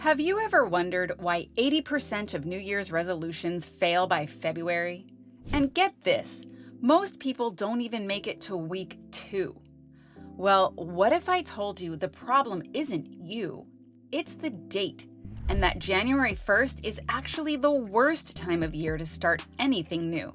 Have you ever wondered why 80% of New Year's resolutions fail by February? And get this, most people don't even make it to week 2. Well, what if I told you the problem isn't you, it's the date, and that January 1st is actually the worst time of year to start anything new?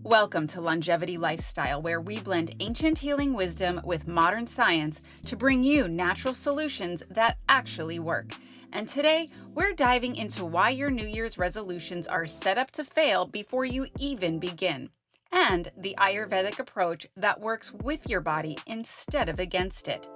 Welcome to Longevity Lifestyle, where we blend ancient healing wisdom with modern science to bring you natural solutions that actually work. And today, we're diving into why your New Year's resolutions are set up to fail before you even begin, and the Ayurvedic approach that works with your body instead of against it.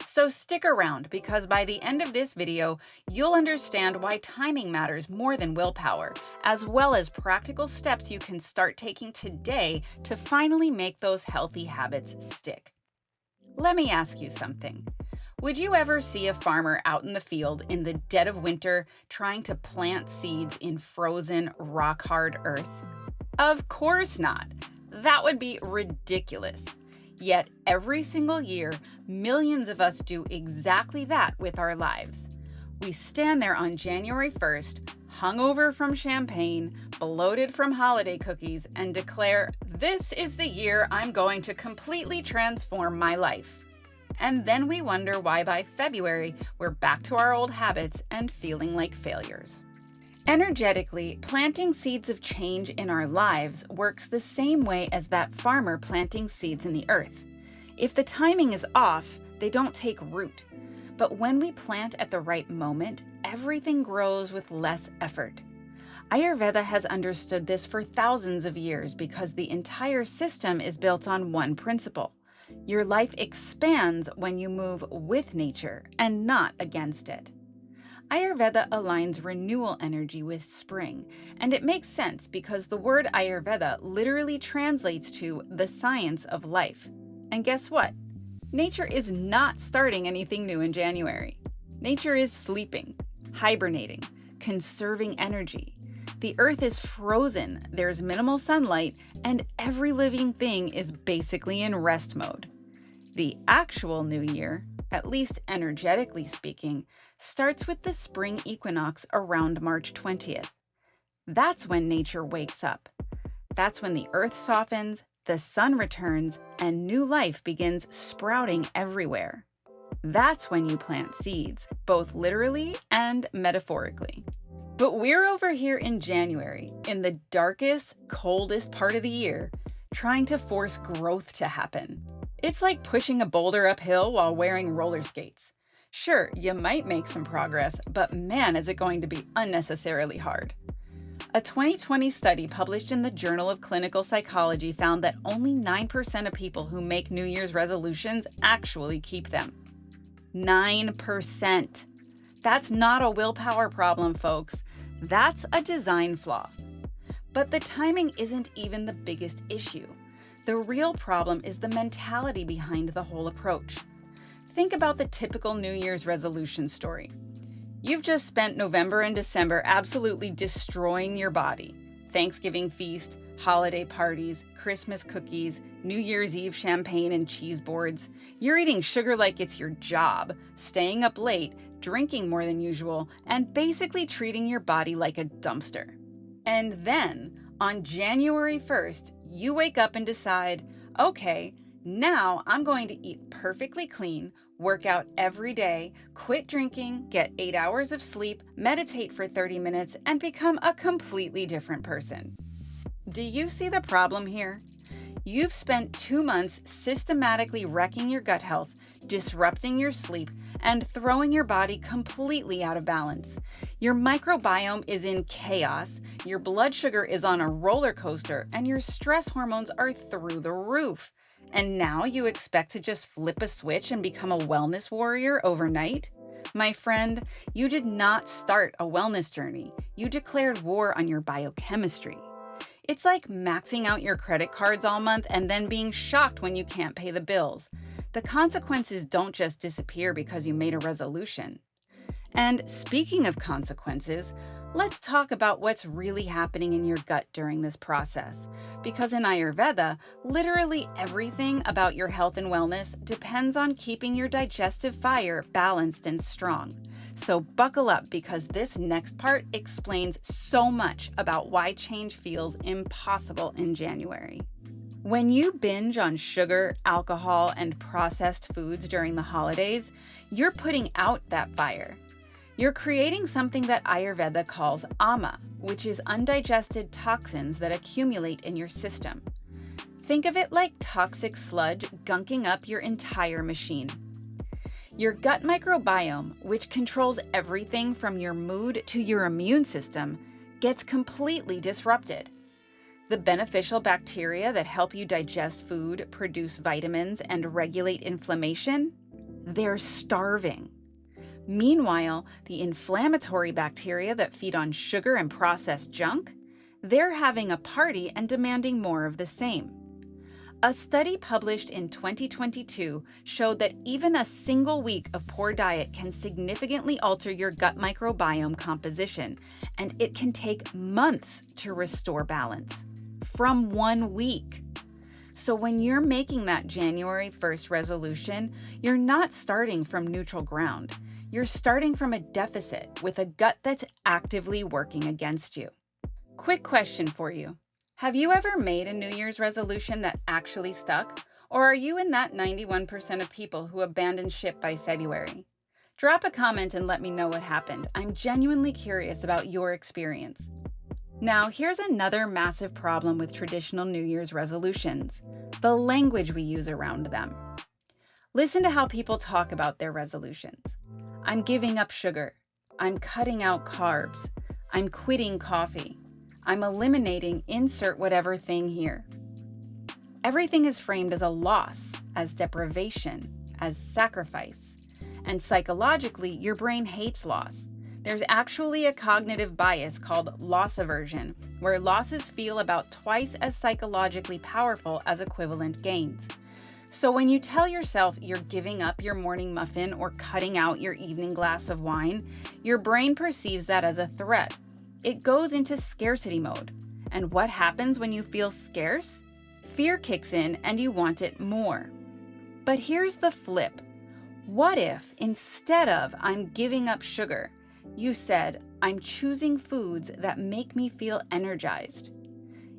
So stick around, because by the end of this video, you'll understand why timing matters more than willpower, as well as practical steps you can start taking today to finally make those healthy habits stick. Let me ask you something. Would you ever see a farmer out in the field in the dead of winter trying to plant seeds in frozen, rock-hard earth? Of course not. That would be ridiculous. Yet every single year, millions of us do exactly that with our lives. We stand there on January 1st, hungover from champagne, bloated from holiday cookies, and declare, "This is the year I'm going to completely transform my life." And then we wonder why by February, we're back to our old habits and feeling like failures. Energetically, planting seeds of change in our lives works the same way as that farmer planting seeds in the earth. If the timing is off, they don't take root. But when we plant at the right moment, everything grows with less effort. Ayurveda has understood this for thousands of years because the entire system is built on one principle. Your life expands when you move with nature and not against it. Ayurveda aligns renewal energy with spring, and it makes sense because the word Ayurveda literally translates to the science of life. And guess what? Nature is not starting anything new in January. Nature is sleeping, hibernating, conserving energy. The earth is frozen, there's minimal sunlight, and every living thing is basically in rest mode. The actual new year, at least energetically speaking, starts with the spring equinox around March 20th. That's when nature wakes up. That's when the earth softens, the sun returns, and new life begins sprouting everywhere. That's when you plant seeds, both literally and metaphorically. But we're over here in January, in the darkest, coldest part of the year, trying to force growth to happen. It's like pushing a boulder uphill while wearing roller skates. Sure, you might make some progress, but man, is it going to be unnecessarily hard. A 2020 study published in the Journal of Clinical Psychology found that only 9% of people who make New Year's resolutions actually keep them. 9%. That's not a willpower problem, folks. That's a design flaw. But the timing isn't even the biggest issue. The real problem is the mentality behind the whole approach. Think about the typical New Year's resolution story. You've just spent November and December absolutely destroying your body. Thanksgiving feast, holiday parties, Christmas cookies, New Year's Eve champagne and cheese boards. You're eating sugar like it's your job, staying up late, drinking more than usual, and basically treating your body like a dumpster. And then, on January 1st, you wake up and decide, okay, now I'm going to eat perfectly clean, work out every day, quit drinking, get 8 hours of sleep, meditate for 30 minutes, and become a completely different person. Do you see the problem here? You've spent 2 months systematically wrecking your gut health, disrupting your sleep, and throwing your body completely out of balance. Your microbiome is in chaos, your blood sugar is on a roller coaster, and your stress hormones are through the roof. And now you expect to just flip a switch and become a wellness warrior overnight? My friend, you did not start a wellness journey. You declared war on your biochemistry. It's like maxing out your credit cards all month and then being shocked when you can't pay the bills. The consequences don't just disappear because you made a resolution. And speaking of consequences, let's talk about what's really happening in your gut during this process. Because in Ayurveda, literally everything about your health and wellness depends on keeping your digestive fire balanced and strong. So buckle up because this next part explains so much about why change feels impossible in January. When you binge on sugar, alcohol, and processed foods during the holidays, you're putting out that fire. You're creating something that Ayurveda calls ama, which is undigested toxins that accumulate in your system. Think of it like toxic sludge gunking up your entire machine. Your gut microbiome, which controls everything from your mood to your immune system, gets completely disrupted. The beneficial bacteria that help you digest food, produce vitamins, and regulate inflammation, they're starving. Meanwhile, the inflammatory bacteria that feed on sugar and processed junk, they're having a party and demanding more of the same. A study published in 2022 showed that even a single week of poor diet can significantly alter your gut microbiome composition, and it can take months to restore balance. From 1 week. So when you're making that January 1st resolution, you're not starting from neutral ground. You're starting from a deficit with a gut that's actively working against you. Quick question for you. Have you ever made a New Year's resolution that actually stuck? Or are you in that 91% of people who abandon ship by February? Drop a comment and let me know what happened. I'm genuinely curious about your experience. Now, here's another massive problem with traditional New Year's resolutions: the language we use around them. Listen to how people talk about their resolutions. I'm giving up sugar. I'm cutting out carbs. I'm quitting coffee. I'm eliminating insert whatever thing here. Everything is framed as a loss, as deprivation, as sacrifice. And psychologically, your brain hates loss. There's actually a cognitive bias called loss aversion, where losses feel about twice as psychologically powerful as equivalent gains. So when you tell yourself you're giving up your morning muffin or cutting out your evening glass of wine, your brain perceives that as a threat. It goes into scarcity mode. And what happens when you feel scarce? Fear kicks in and you want it more. But here's the flip. What if instead of I'm giving up sugar, you said, I'm choosing foods that make me feel energized?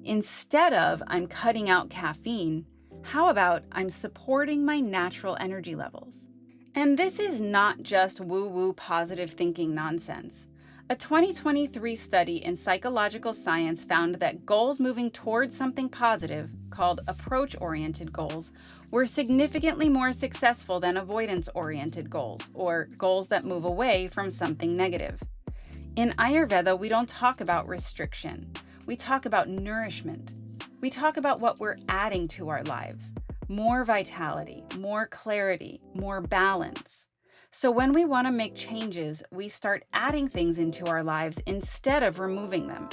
Instead of I'm cutting out caffeine, how about I'm supporting my natural energy levels? And this is not just woo-woo positive thinking nonsense. A 2023 study in psychological science found that goals moving towards something positive, called approach-oriented goals, were significantly more successful than avoidance-oriented goals, or goals that move away from something negative. In Ayurveda, we don't talk about restriction. We talk about nourishment. We talk about what we're adding to our lives. More vitality, more clarity, more balance. So when we want to make changes, we start adding things into our lives instead of removing them.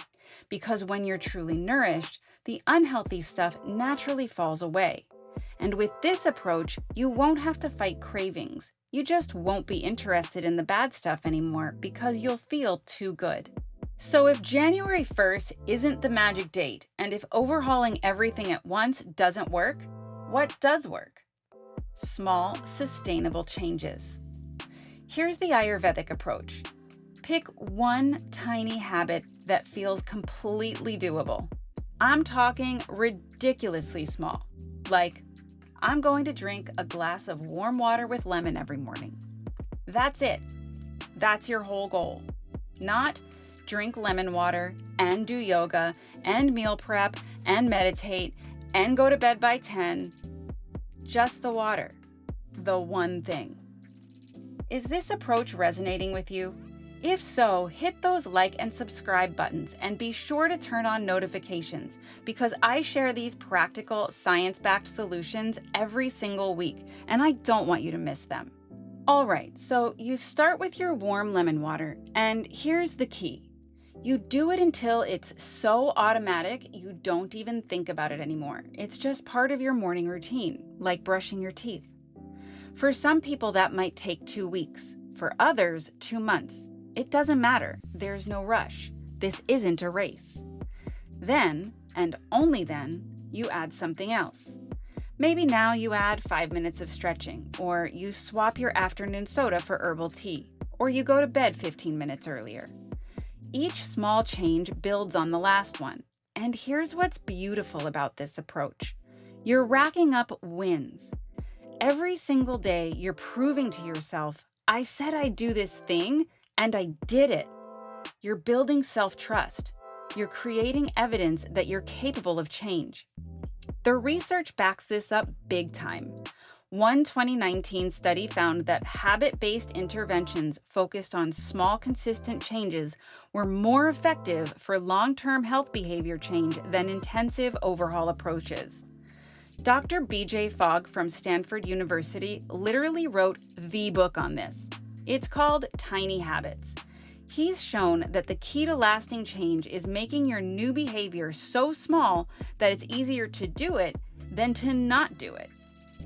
Because when you're truly nourished, the unhealthy stuff naturally falls away. And with this approach, you won't have to fight cravings. You just won't be interested in the bad stuff anymore because you'll feel too good. So if January 1st isn't the magic date, and if overhauling everything at once doesn't work, what does work? Small, sustainable changes. Here's the Ayurvedic approach. Pick one tiny habit that feels completely doable. I'm talking ridiculously small, like I'm going to drink a glass of warm water with lemon every morning. That's it. That's your whole goal. Not drink lemon water and do yoga and meal prep and meditate and go to bed by 10. Just the water. The one thing. Is this approach resonating with you? If so, hit those like and subscribe buttons and be sure to turn on notifications because I share these practical, science-backed solutions every single week and I don't want you to miss them. All right, so you start with your warm lemon water and here's the key. You do it until it's so automatic you don't even think about it anymore. It's just part of your morning routine, like brushing your teeth. For some people, that might take 2 weeks. For others, 2 months. It doesn't matter. There's no rush. This isn't a race. Then, and only then, you add something else. Maybe now you add 5 minutes of stretching, or you swap your afternoon soda for herbal tea, or you go to bed 15 minutes earlier. Each small change builds on the last one. And here's what's beautiful about this approach. You're racking up wins. Every single day, you're proving to yourself, I said I'd do this thing, and I did it. You're building self-trust. You're creating evidence that you're capable of change. The research backs this up big time. One 2019 study found that habit-based interventions focused on small, consistent changes were more effective for long-term health behavior change than intensive overhaul approaches. Dr. B.J. Fogg from Stanford University literally wrote the book on this. It's called Tiny Habits. He's shown that the key to lasting change is making your new behavior so small that it's easier to do it than to not do it.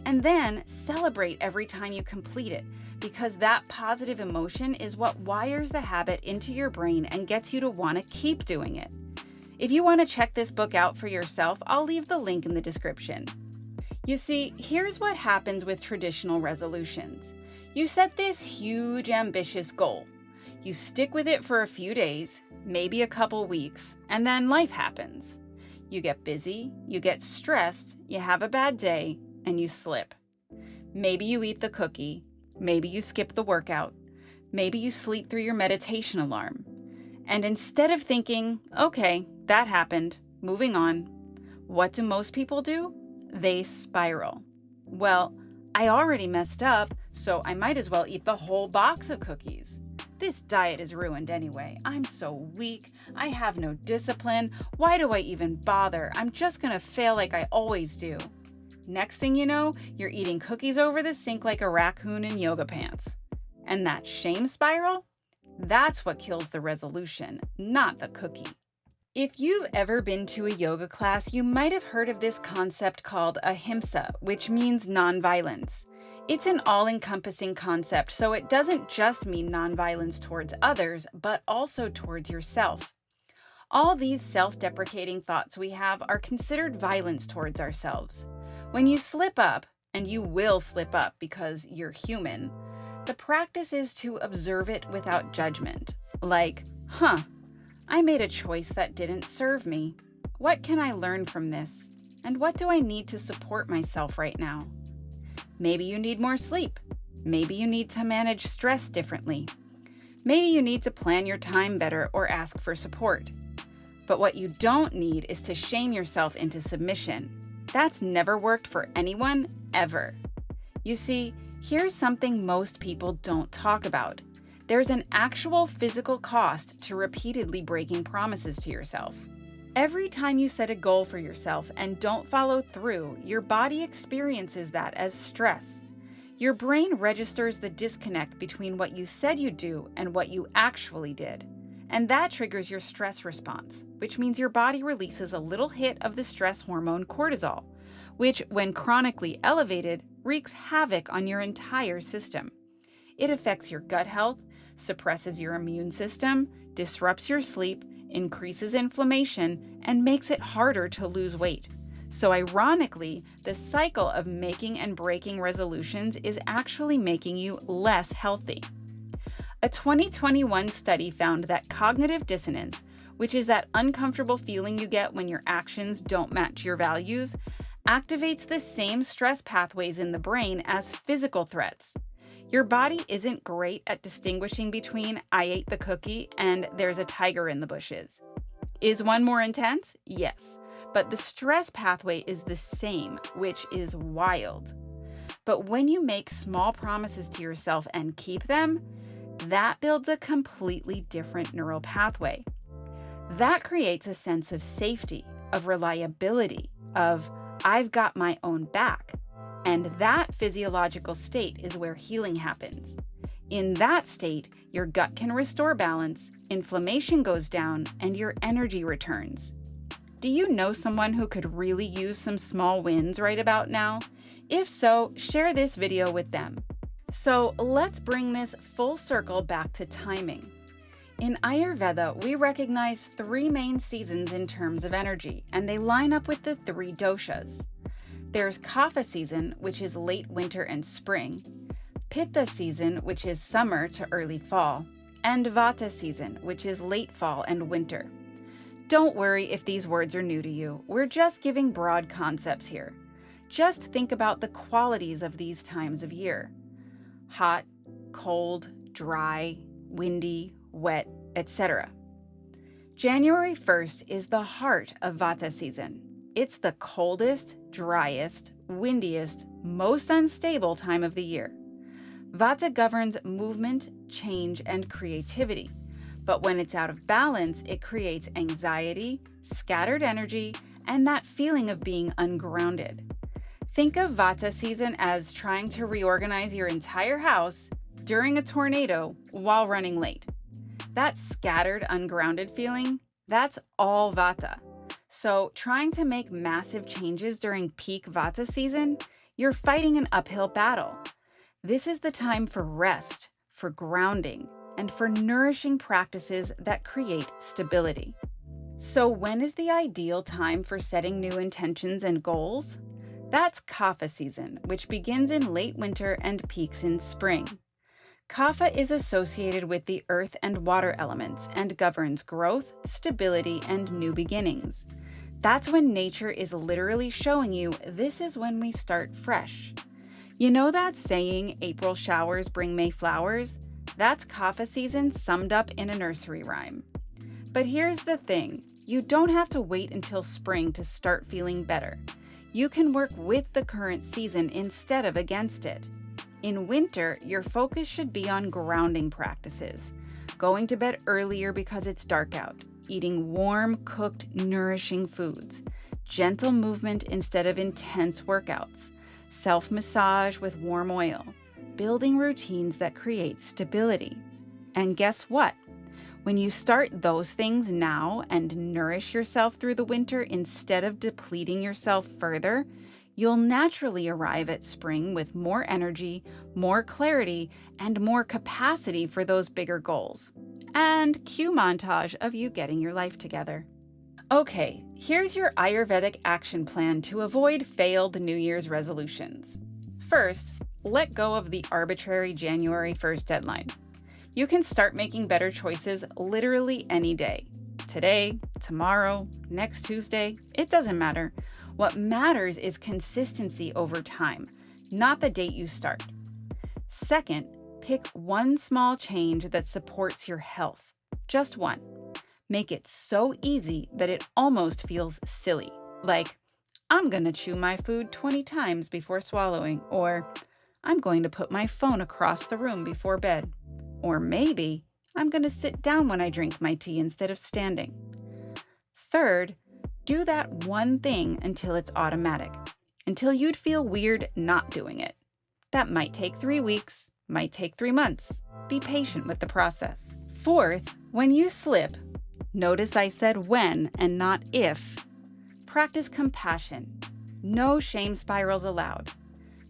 And then celebrate every time you complete it, because that positive emotion is what wires the habit into your brain and gets you to want to keep doing it. If you want to check this book out for yourself, I'll leave the link in the description. You see, here's what happens with traditional resolutions. You set this huge, ambitious goal. You stick with it for a few days, maybe a couple weeks, and then life happens. You get busy, you get stressed, you have a bad day, and you slip. Maybe you eat the cookie, maybe you skip the workout, maybe you sleep through your meditation alarm. And instead of thinking, okay, that happened, moving on, what do most people do? They spiral. Well, I already messed up, so I might as well eat the whole box of cookies. This diet is ruined anyway. I'm so weak. I have no discipline. Why do I even bother? I'm just gonna fail like I always do. Next thing you know, you're eating cookies over the sink like a raccoon in yoga pants. And that shame spiral? That's what kills the resolution, not the cookie. If you've ever been to a yoga class, you might have heard of this concept called ahimsa, which means nonviolence. It's an all-encompassing concept, so it doesn't just mean nonviolence towards others, but also towards yourself. All these self-deprecating thoughts we have are considered violence towards ourselves. When you slip up, and you will slip up because you're human, the practice is to observe it without judgment. Like, I made a choice that didn't serve me. What can I learn from this? And what do I need to support myself right now? Maybe you need more sleep. Maybe you need to manage stress differently. Maybe you need to plan your time better or ask for support. But what you don't need is to shame yourself into submission. That's never worked for anyone, ever. You see, here's something most people don't talk about. There's an actual physical cost to repeatedly breaking promises to yourself. Every time you set a goal for yourself and don't follow through, your body experiences that as stress. Your brain registers the disconnect between what you said you'd do and what you actually did. And that triggers your stress response, which means your body releases a little hit of the stress hormone cortisol, which, when chronically elevated, wreaks havoc on your entire system. It affects your gut health, suppresses your immune system, disrupts your sleep, increases inflammation, and makes it harder to lose weight. So ironically, the cycle of making and breaking resolutions is actually making you less healthy. A 2021 study found that cognitive dissonance, which is that uncomfortable feeling you get when your actions don't match your values, activates the same stress pathways in the brain as physical threats. Your body isn't great at distinguishing between I ate the cookie and there's a tiger in the bushes. Is one more intense? Yes. But the stress pathway is the same, which is wild. But when you make small promises to yourself and keep them, that builds a completely different neural pathway. That creates a sense of safety, of reliability, of I've got my own back. And that physiological state is where healing happens. In that state, your gut can restore balance, inflammation goes down, and your energy returns. Do you know someone who could really use some small wins right about now? If so, share this video with them. So let's bring this full circle back to timing. In Ayurveda, we recognize 3 main seasons in terms of energy, and they line up with the 3 doshas. There's Kapha season, which is late winter and spring, Pitta season, which is summer to early fall, and Vata season, which is late fall and winter. Don't worry if these words are new to you. We're just giving broad concepts here. Just think about the qualities of these times of year. Hot, cold, dry, windy, wet, etc. January 1st is the heart of Vata season. It's the coldest, driest, windiest, most unstable time of the year. Vata governs movement, change, and creativity. But when it's out of balance, it creates anxiety, scattered energy, and that feeling of being ungrounded. Think of Vata season as trying to reorganize your entire house during a tornado while running late. That scattered, ungrounded feeling, that's all Vata. So trying to make massive changes during peak Vata season, you're fighting an uphill battle. This is the time for rest, for grounding, and for nourishing practices that create stability. So when is the ideal time for setting new intentions and goals? That's Kapha season, which begins in late winter and peaks in spring. Kapha is associated with the earth and water elements and governs growth, stability, and new beginnings. That's when nature is literally showing you this is when we start fresh. You know that saying, April showers bring May flowers? That's Kapha season summed up in a nursery rhyme. But here's the thing, you don't have to wait until spring to start feeling better. You can work with the current season instead of against it. In winter, your focus should be on grounding practices, going to bed earlier because it's dark out, eating warm, cooked, nourishing foods, gentle movement instead of intense workouts, self-massage with warm oil, building routines that create stability. And guess what? When you start those things now and nourish yourself through the winter instead of depleting yourself further, you'll naturally arrive at spring with more energy, more clarity, and more capacity for those bigger goals. And cue montage of you getting your life together. Okay, here's your Ayurvedic action plan to avoid failed New Year's resolutions. First, let go of the arbitrary January 1st deadline. You can start making better choices literally any day. Today, tomorrow, next Tuesday, it doesn't matter. What matters is consistency over time, not the date you start. Second, pick one small change that supports your health. Just one. Make it so easy that it almost feels silly. Like, I'm going to chew my food 20 times before swallowing, or I'm going to put my phone across the room before bed. Or maybe I'm going to sit down when I drink my tea instead of standing. Third, do that one thing until it's automatic, until you'd feel weird not doing it. That might take 3 weeks, might take 3 months. Be patient with the process. Fourth, when you slip, notice I said when and not if. Practice compassion. No shame spirals allowed.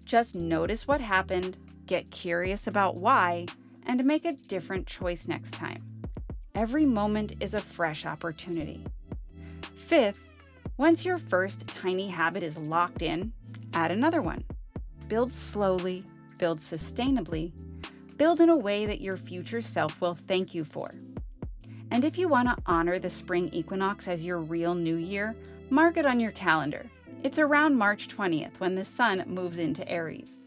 Just notice what happened, get curious about why, and make a different choice next time. Every moment is a fresh opportunity. Fifth, once your first tiny habit is locked in, add another one. Build slowly, build sustainably, build in a way that your future self will thank you for. And if you want to honor the spring equinox as your real new year, mark it on your calendar. It's around March 20th when the sun moves into Aries.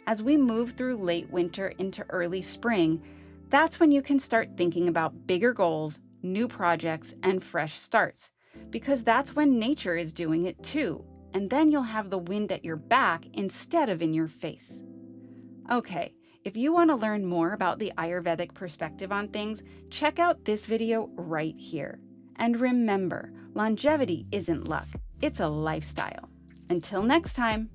As we move through late winter into early spring, that's when you can start thinking about bigger goals, new projects, and fresh starts, because that's when nature is doing it too, and then you'll have the wind at your back instead of in your face. Okay, if you want to learn more about the Ayurvedic perspective on things, check out this video right here. And remember, longevity isn't luck, it's a lifestyle. Until next time.